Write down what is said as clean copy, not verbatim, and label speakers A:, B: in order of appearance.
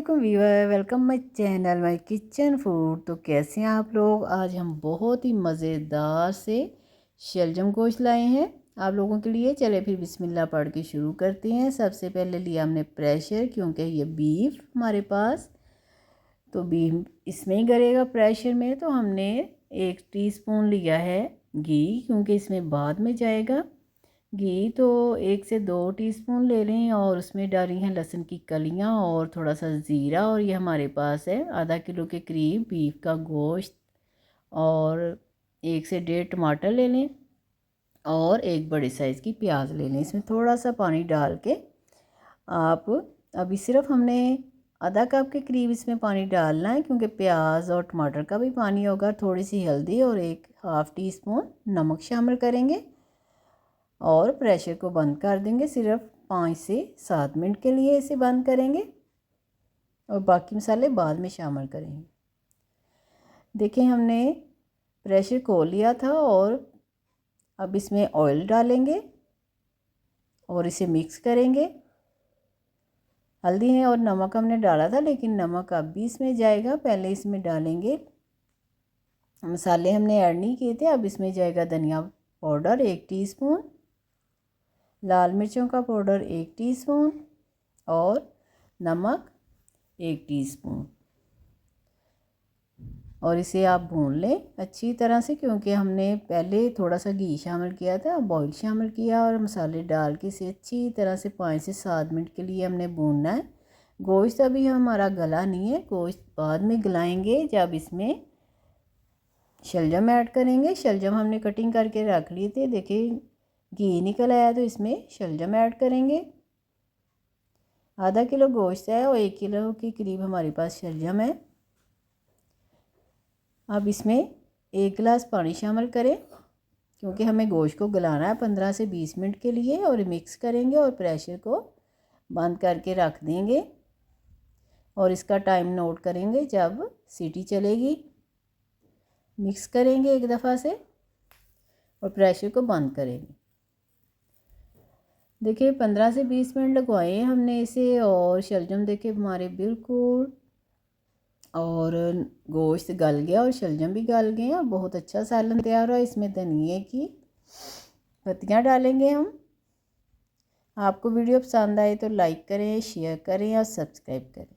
A: वालेकुम viewer, welcome my channel my kitchen food. तो कैसे हैं आप लोग। आज हम बहुत ही मज़ेदार से शलजम गोश्त लाए हैं आप लोगों के लिए। चले फिर बिस्मिल्लाह पढ़ के शुरू करते हैं। सबसे पहले लिया हमने प्रेशर, क्योंकि ये बीफ हमारे पास तो बीफ इसमें ही गरेगा प्रेशर में। तो हमने 1 टीस्पून लिया है घी, क्योंकि इसमें बाद में जाएगा घी। तो 1 से 2 टीस्पून ले लें और उसमें डाली हैं लहसुन की कलियां और थोड़ा सा ज़ीरा। और ये हमारे पास है आधा किलो के करीब बीफ का गोश्त। और 1 से 1.5 टमाटर ले लें और 1 बड़े साइज़ की प्याज ले लें। इसमें थोड़ा सा पानी डाल के आप अभी सिर्फ हमने आधा कप के करीब इसमें पानी डालना है, क्योंकि प्याज और टमाटर का भी पानी होगा। थोड़ी सी हल्दी और 1/2 टीस्पून नमक शामिल करेंगे और प्रेशर को बंद कर देंगे। सिर्फ 5 से 7 मिनट के लिए इसे बंद करेंगे और बाकी मसाले बाद में शामिल करेंगे। देखें, हमने प्रेशर खोल लिया था और अब इसमें ऑयल डालेंगे और इसे मिक्स करेंगे। हल्दी है और नमक हमने डाला था, लेकिन नमक अब भी इसमें जाएगा। पहले इसमें डालेंगे मसाले हमने ऐड नहीं किए थे। अब इसमें जाएगा धनिया पाउडर 1 टीस्पून, लाल मिर्चों का पाउडर 1 टीस्पून और नमक 1 टीस्पून। और इसे आप भून लें अच्छी तरह से, क्योंकि हमने पहले थोड़ा सा घी शामिल किया था, अब ऑयल शामिल किया और मसाले डाल के इसे अच्छी तरह से 5 से 7 मिनट के लिए हमने भूनना है। गोश्त अभी हमारा गला नहीं है, गोश्त बाद में गलाएंगे जब इसमें शलजम ऐड करेंगे। शलजम हमने कटिंग करके रख लिए थे। देखिए घी निकल आया, तो इसमें शलजम ऐड करेंगे। आधा किलो गोश्त है और 1 किलो के करीब हमारे पास शलजम है। अब इसमें 1 गिलास पानी शामिल करें, क्योंकि हमें गोश्त को गलाना है 15 से 20 मिनट के लिए। और मिक्स करेंगे और प्रेशर को बंद करके रख देंगे और इसका टाइम नोट करेंगे जब सीटी चलेगी। मिक्स करेंगे एक दफ़ा से और प्रेशर को बंद करेंगे। देखिए 15 से 20 मिनट लगवाए हैं हमने इसे। और शलजम देखिए हमारे बिल्कुल और गोश्त गल गया और शलजम भी गल गए और बहुत अच्छा सालन तैयार हुआ। इसमें धनिए की पत्तियां डालेंगे हम। आपको वीडियो पसंद आए तो लाइक करें, शेयर करें और सब्सक्राइब करें।